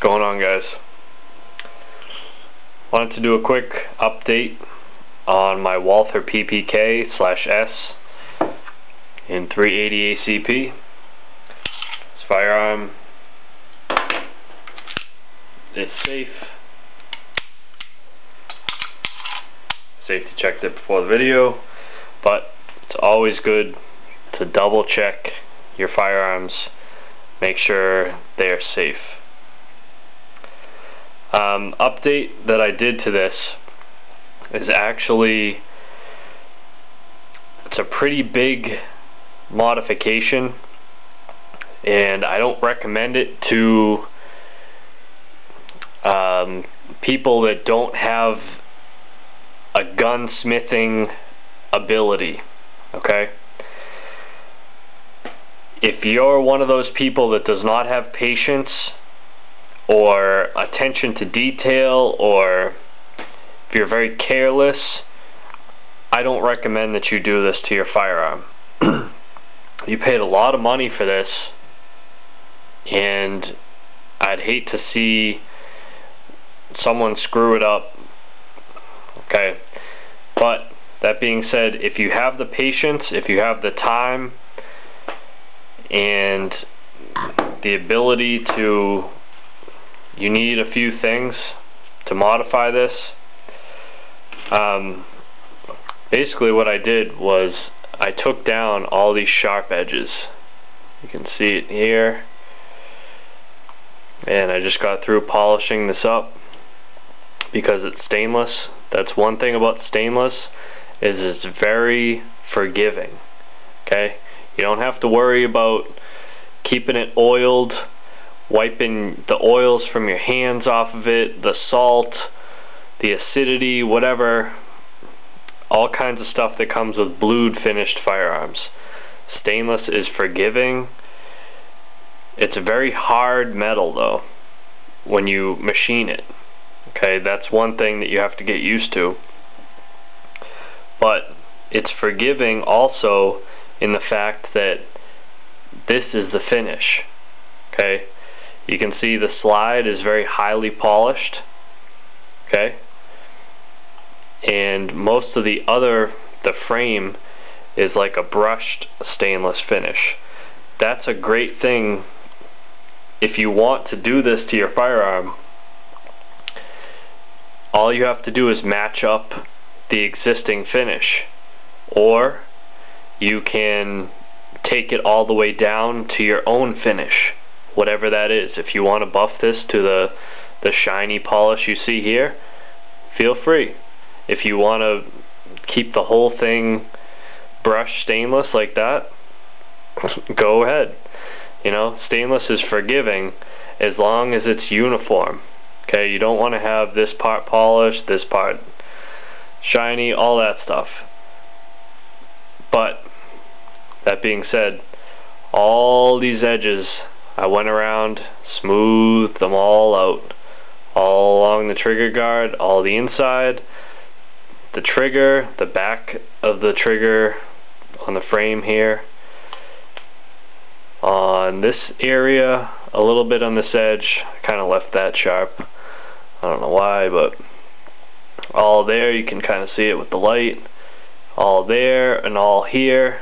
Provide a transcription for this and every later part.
going on, guys? Wanted to do a quick update on my Walther PPK/S in 380 ACP. This firearm is safe. Safety checked it before the video, but it's always good to double check your firearms, make sure they are safe. Update that I did to this is actually, it's a pretty big modification, and I don't recommend it to people that don't have a gunsmithing ability, okay? If you're one of those people that does not have patience or attention to detail, or if you're very careless, I don't recommend that you do this to your firearm. You paid a lot of money for this, and I'd hate to see someone screw it up, okay? But that being said, if you have the patience, if you have the time and the ability to, you need a few things to modify this. Basically what I did was I took down all these sharp edges. You can see it here, and I just got through polishing this up because it's stainless. That's one thing about stainless, is it's very forgiving, okay? You don't have to worry about keeping it oiled, wiping the oils from your hands off of it, the salt, the acidity, whatever, all kinds of stuff that comes with blued finished firearms. Stainless is forgiving. It's a very hard metal though when you machine it, okay? That's one thing that you have to get used to. But it's forgiving also in the fact that this is the finish, okay? You can see the slide is very highly polished, okay? And most of the frame is like a brushed stainless finish. That's a great thing if you want to do this to your firearm. All you have to do is match up the existing finish, or you can take it all the way down to your own finish, whatever that is. If you want to buff this to the shiny polish you see here, feel free. If you want to keep the whole thing brushed stainless like that, go ahead. You know, stainless is forgiving as long as it's uniform, okay? You don't want to have this part polished, this part shiny, all that stuff. But that being said, all these edges, I went around, smoothed them all out, all along the trigger guard, all the inside, the trigger, the back of the trigger on the frame here, on this area, a little bit on this edge. I kind of left that sharp, I don't know why, but all there, you can kind of see it with the light, all there and all here.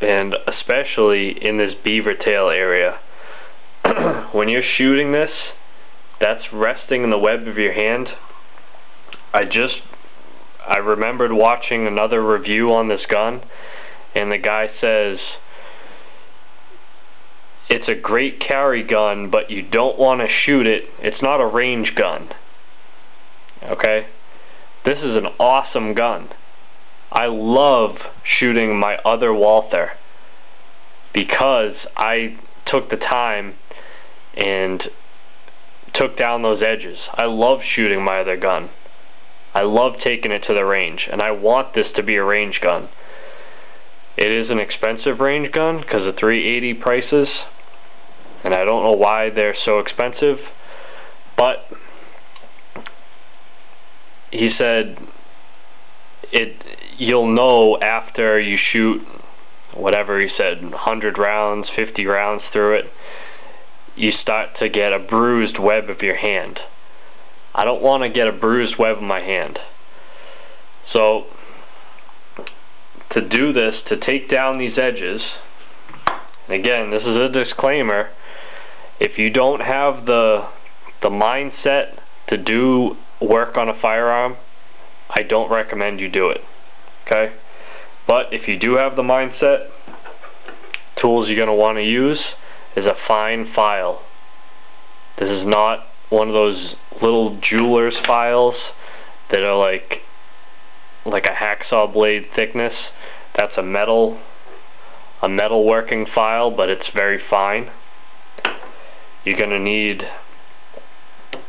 And especially in this beaver tail area. When you're shooting this, that's resting in the web of your hand. I remembered watching another review on this gun, and the guy says it's a great carry gun, but you don't want to shoot it. It's not a range gun, okay? This is an awesome gun. I love shooting my other Walther because I took the time and took down those edges. I love shooting my other gun. I love taking it to the range, and I want this to be a range gun. It is an expensive range gun because of 380 prices, and I don't know why they're so expensive, but he said you'll know after you shoot whatever he said, 100 rounds, 50 rounds through it, you start to get a bruised web of your hand. I don't want to get a bruised web of my hand. So to do this, to take down these edges, again, this is a disclaimer, if you don't have the mindset to do work on a firearm, I don't recommend you do it. Okay? But if you do have the mindset, tools you're going to want to use is a fine file. This is not one of those little jeweler's files that are like a hacksaw blade thickness. That's a metal working file, but it's very fine. You're going to need,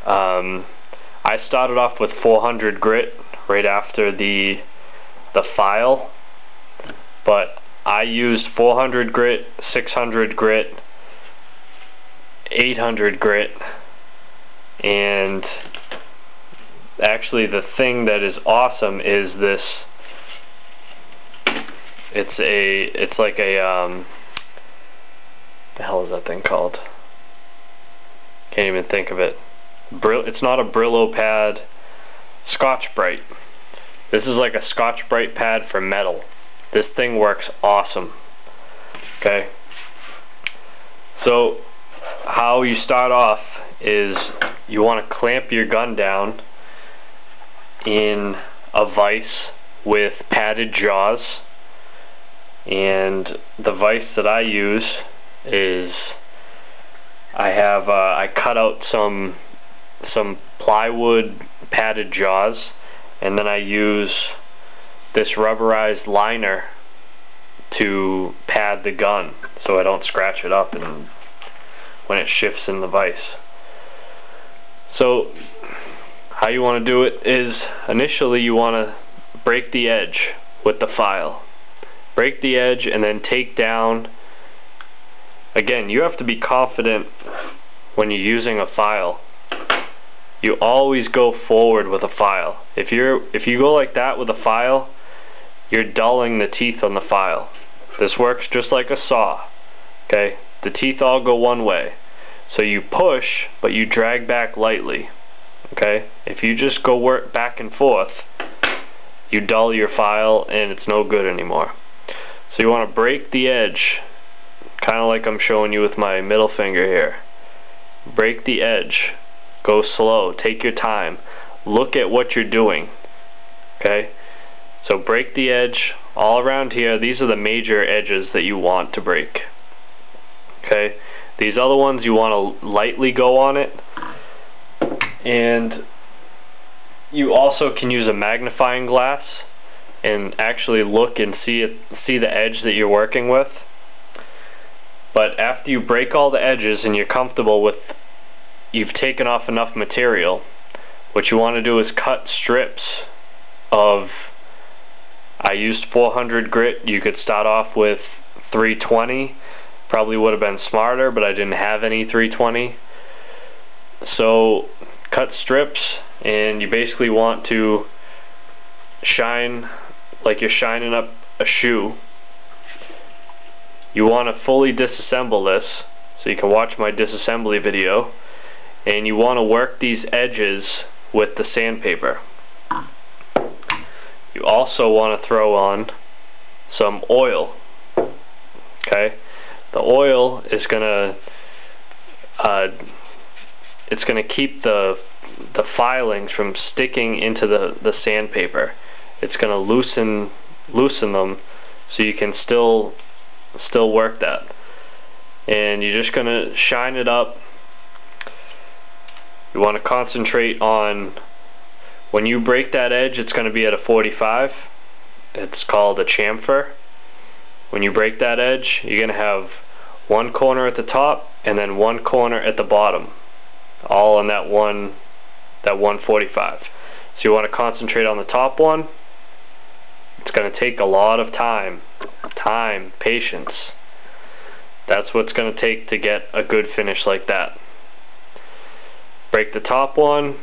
I started off with 400 grit right after the file, but I used 400 grit, 600 grit, 800 grit, and actually the thing that is awesome is this. It's like a the hell is that thing called? Can't even think of it. It's not a Brillo pad. Scotch-Brite. This is like a Scotch-Brite pad for metal. This thing works awesome. Okay. So how you start off is you want to clamp your gun down in a vise with padded jaws, and the vise that I use is I cut out some plywood padded jaws, and then I use this rubberized liner to pad the gun so I don't scratch it up and when it shifts in the vise. So how you want to do it is initially you want to break the edge with the file. Break the edge and then take down. Again, you have to be confident when you're using a file. You always go forward with a file. If you go like that with a file, you're dulling the teeth on the file. This works just like a saw. Okay? The teeth all go one way. So you push, but you drag back lightly. Okay? If you just go work back and forth, you dull your file and it's no good anymore. So you want to break the edge, kind of like I'm showing you with my middle finger here. Break the edge. Go slow. Take your time. Look at what you're doing. Okay? So break the edge all around here. These are the major edges that you want to break. Okay? These other ones you want to lightly go on it. And you also can use a magnifying glass and actually look and see the edge that you're working with. But after you break all the edges and you're comfortable with, you've taken off enough material, what you want to do is cut strips of, I used 400 grit. You could start off with 320. Probably would have been smarter, but I didn't have any 320. So cut strips, and you basically want to shine like you're shining up a shoe. You want to fully disassemble this, so you can watch my disassembly video, and you want to work these edges with the sandpaper. You also want to throw on some oil. Okay? The oil is gonna it's gonna keep the filings from sticking into the sandpaper. It's gonna loosen them so you can still work that. And you're just gonna shine it up. You want to concentrate on, when you break that edge, it's gonna be at a 45. It's called a chamfer. When you break that edge, you're going to have one corner at the top and then one corner at the bottom, all on that 145. So you want to concentrate on the top one. It's going to take a lot of time, patience. That's what's going to take to get a good finish like that. Break the top one,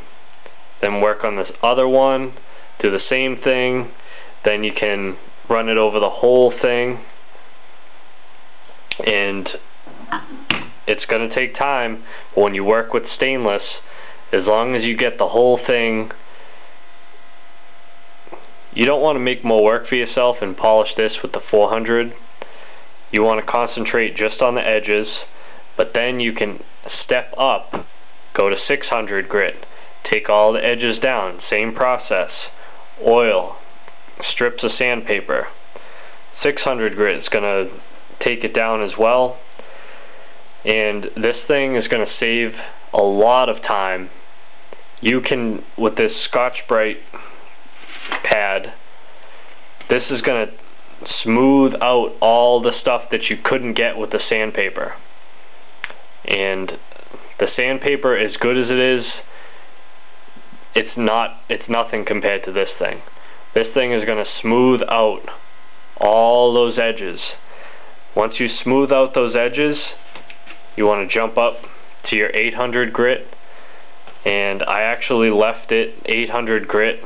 then work on this other one, do the same thing, then you can run it over the whole thing, and it's going to take time. But when you work with stainless, as long as you get the whole thing, you don't want to make more work for yourself and polish this with the 400. You want to concentrate just on the edges, but then you can step up, go to 600 grit, take all the edges down, same process, oil, strips of sandpaper. 600 grit is going to take it down as well, and this thing is going to save a lot of time. You can, with this Scotch-Brite pad, this is going to smooth out all the stuff that you couldn't get with the sandpaper. And the sandpaper, as good as it is, it's nothing compared to this thing. This thing is going to smooth out all those edges. Once you smooth out those edges, you want to jump up to your 800 grit, and I actually left it 800 grit.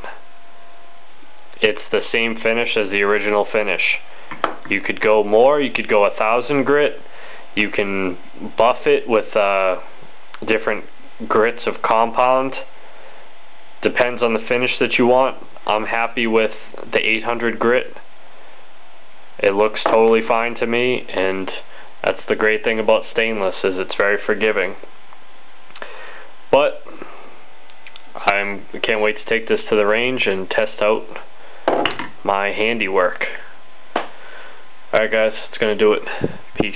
It's the same finish as the original finish. You could go more, you could go 1000 grit, you can buff it with different grits of compound. Depends on the finish that you want. I'm happy with the 800 grit. It looks totally fine to me, and that's the great thing about stainless, is it's very forgiving. But I can't wait to take this to the range and test out my handiwork. Alright guys, that's gonna do it. Peace.